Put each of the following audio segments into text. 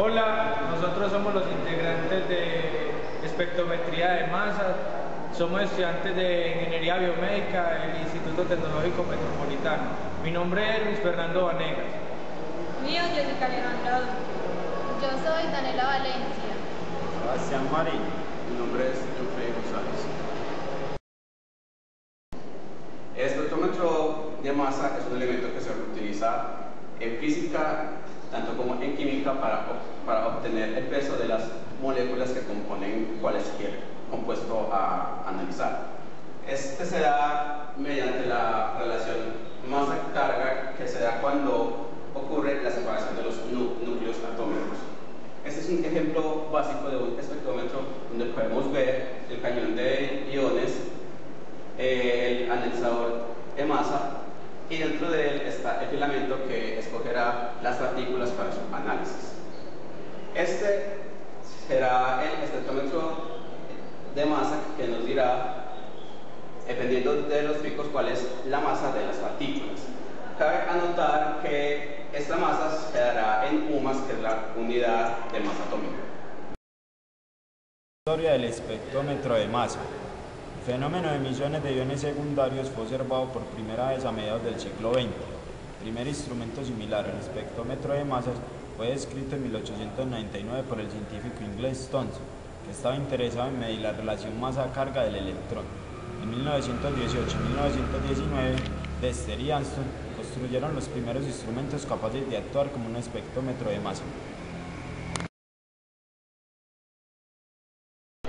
Hola, nosotros somos los integrantes de espectrometría de masa. Somos estudiantes de Ingeniería Biomédica del Instituto Tecnológico Metropolitano. Mi nombre es Luis Fernando Vanegas. Mío, Jessica Alejandra. Yo soy Daniela Valencia. Sebastián Marín. Mi nombre es Jeffrey González. El espectrómetro de masa es un elemento que se utiliza en física, tanto como en química, para obtener el peso de las moléculas que componen cualquier compuesto a analizar. Este se da mediante la relación masa-carga que se da cuando ocurre la separación de los núcleos atómicos. Este es un ejemplo básico de un espectrómetro donde podemos ver el cañón de iones, el analizador de masa, y dentro de él está el filamento que escogerá las partículas para su análisis. Este será el espectrómetro de masa que nos dirá, dependiendo de los picos, cuál es la masa de las partículas. Cabe anotar que esta masa se dará en UMAS, que es la unidad de masa atómica. Historia del espectrómetro de masa. El fenómeno de emisiones de iones secundarios fue observado por primera vez a mediados del siglo XX. El primer instrumento similar al espectrómetro de masas fue descrito en 1899 por el científico inglés Thomson, que estaba interesado en medir la relación masa-carga del electrón. En 1918 y 1919, Dexter y Armstrong construyeron los primeros instrumentos capaces de actuar como un espectrómetro de masa.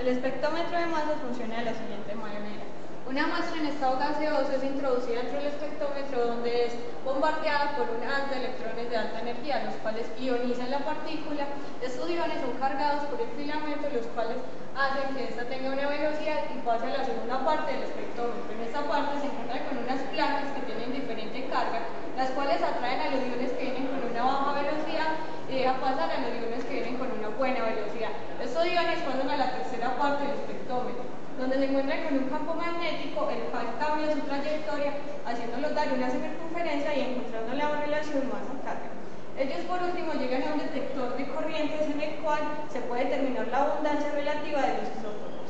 El espectrómetro de masa funciona de la siguiente manera. Una muestra en estado gaseoso es introducida dentro del espectrómetro, donde es bombardeada por un haz de electrones de alta energía, los cuales ionizan la partícula. Estos iones son cargados por el filamento, los cuales hacen que ésta tenga una velocidad y pase a la segunda parte del espectrómetro. En esta parte se encuentra con unas placas que tienen diferente carga, las cuales atraen a los iones que vienen con una baja velocidad y dejan pasar a los iones que vienen con una buena velocidad. Estos iones pasan a la tercera parte del espectrómetro, donde se encuentran con un campo magnético, el cual cambia su trayectoria, haciéndolos dar una circunferencia y encontrando la relación masa-carga. Ellos por último llegan a un detector de corrientes en el cual se puede determinar la abundancia relativa de los isótopos.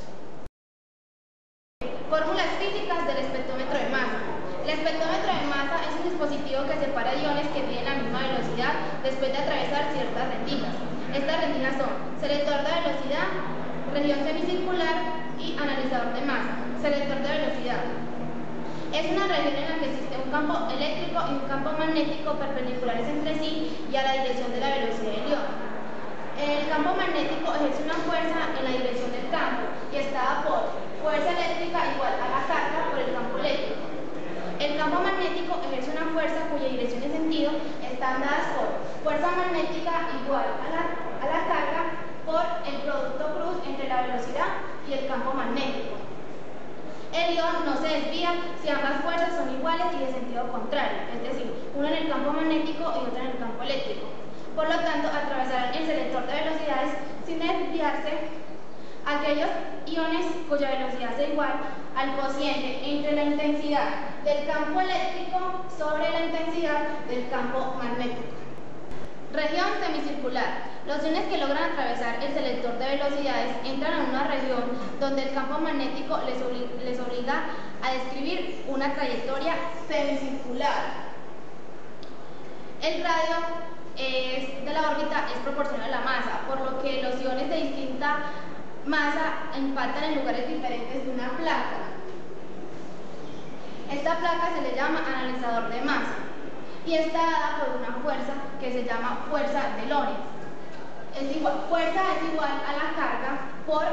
Fórmulas físicas del espectrómetro de masa. El espectrómetro de masa es un dispositivo que separa iones que tienen la misma velocidad después de atravesar ciertas retinas. Estas retinas son selector de velocidad, región semicircular y analizador de masa. Selector de velocidad es una región en la que existe un campo eléctrico y un campo magnético perpendiculares entre sí y a la dirección de la velocidad del ion. El campo magnético ejerce una fuerza en la dirección del campo y está dada por fuerza eléctrica igual a la carga por el campo eléctrico. El campo magnético ejerce una fuerza cuya dirección y sentido están dadas por fuerza magnética igual a la carga por el producto cruz entre la velocidad y el campo magnético. El ion no se desvía si ambas fuerzas son iguales y de sentido contrario, es decir, uno en el campo magnético y otro en el campo eléctrico. Por lo tanto, atravesarán el selector de velocidades sin desviarse aquellos iones cuya velocidad sea igual al cociente entre la intensidad del campo eléctrico sobre la intensidad del campo magnético. Región semicircular. Los iones que logran atravesar el selector de velocidades entran a una región donde el campo magnético les obliga a describir una trayectoria semicircular. El radio de la órbita es proporcional a la masa, por lo que los iones de distinta masa impactan en lugares diferentes de una placa. Esta placa se le llama analizador de masa y está dada por una fuerza que se llama fuerza de Lorentz. Fuerza es igual a la carga por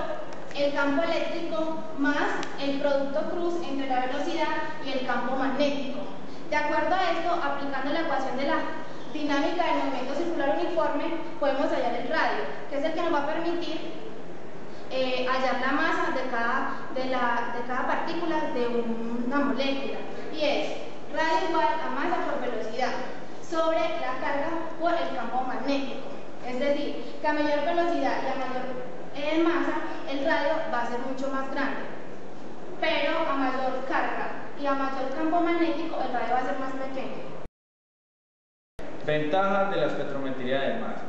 el campo eléctrico más el producto cruz entre la velocidad y el campo magnético. De acuerdo a esto, aplicando la ecuación de la dinámica del movimiento circular uniforme, podemos hallar el radio, que es el que nos va a permitir hallar la masa de cada partícula de una molécula, y es radio igual a masa por velocidad sobre la carga por el campo magnético. Es decir, que a mayor velocidad y a mayor masa, el radio va a ser mucho más grande, pero a mayor carga y a mayor campo magnético, el radio va a ser más pequeño. Ventajas de la espectrometría de masa.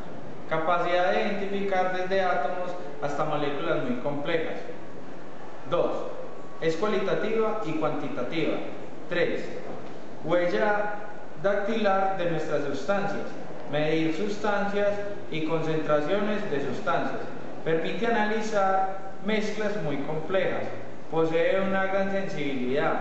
Capacidad de identificar desde átomos hasta moléculas muy complejas. 2. Es cualitativa y cuantitativa. 3. Huella dactilar de nuestras sustancias. Medir sustancias y concentraciones de sustancias. Permite analizar mezclas muy complejas. Posee una gran sensibilidad.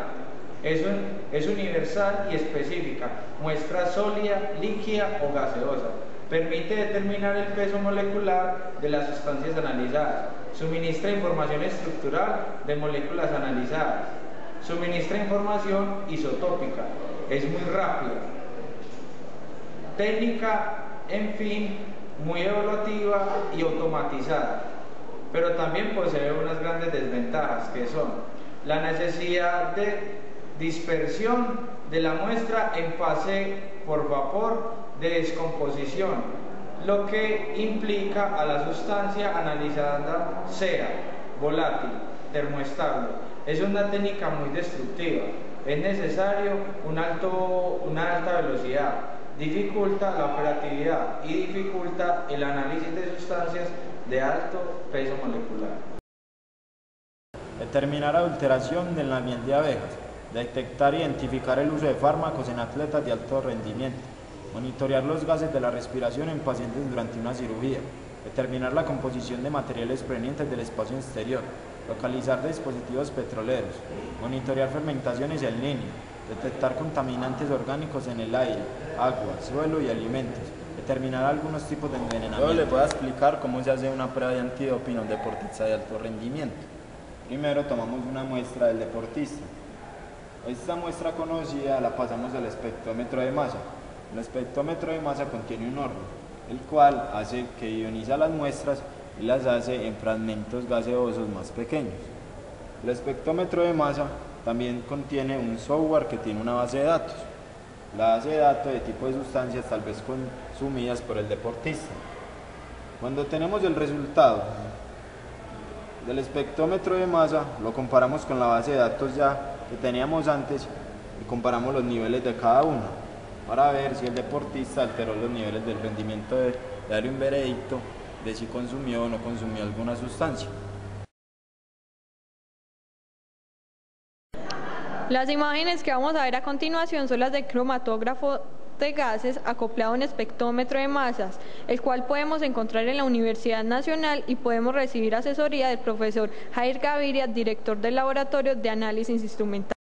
Es universal y específica. Muestra sólida, líquida o gaseosa. Permite determinar el peso molecular de las sustancias analizadas. Suministra información estructural de moléculas analizadas. Suministra información isotópica. Es muy rápida. Técnica, en fin, muy evaluativa y automatizada. Pero también posee unas grandes desventajas, que son la necesidad de dispersión de la muestra en fase por vapor de descomposición, lo que implica a la sustancia analizada sea volátil, termoestable. Es una técnica muy destructiva. Es necesario una alta velocidad. Dificulta la operatividad y dificulta el análisis de sustancias de alto peso molecular. Determinar adulteración de la miel de abejas. Detectar e identificar el uso de fármacos en atletas de alto rendimiento. Monitorear los gases de la respiración en pacientes durante una cirugía. Determinar la composición de materiales provenientes del espacio exterior. Localizar dispositivos petroleros. Monitorear fermentaciones en línea. Detectar contaminantes orgánicos en el aire, agua, suelo y alimentos. Determinar algunos tipos de envenenamiento. Luego les voy a explicar cómo se hace una prueba de antidoping a un deportista de alto rendimiento. Primero tomamos una muestra del deportista. Esta muestra conocida la pasamos al espectrómetro de masa. El espectrómetro de masa contiene un horno, el cual hace que ioniza las muestras y las hace en fragmentos gaseosos más pequeños. El espectrómetro de masa también contiene un software que tiene una base de datos. La base de datos de tipo de sustancias tal vez consumidas por el deportista. Cuando tenemos el resultado del espectrómetro de masa, lo comparamos con la base de datos ya que teníamos antes y comparamos los niveles de cada uno para ver si el deportista alteró los niveles del rendimiento de dar un veredicto de si consumió o no consumió alguna sustancia. Las imágenes que vamos a ver a continuación son las del cromatógrafo de gases acoplado a un espectrómetro de masas, el cual podemos encontrar en la Universidad Nacional y podemos recibir asesoría del profesor Jair Gaviria, director del Laboratorio de Análisis Instrumental.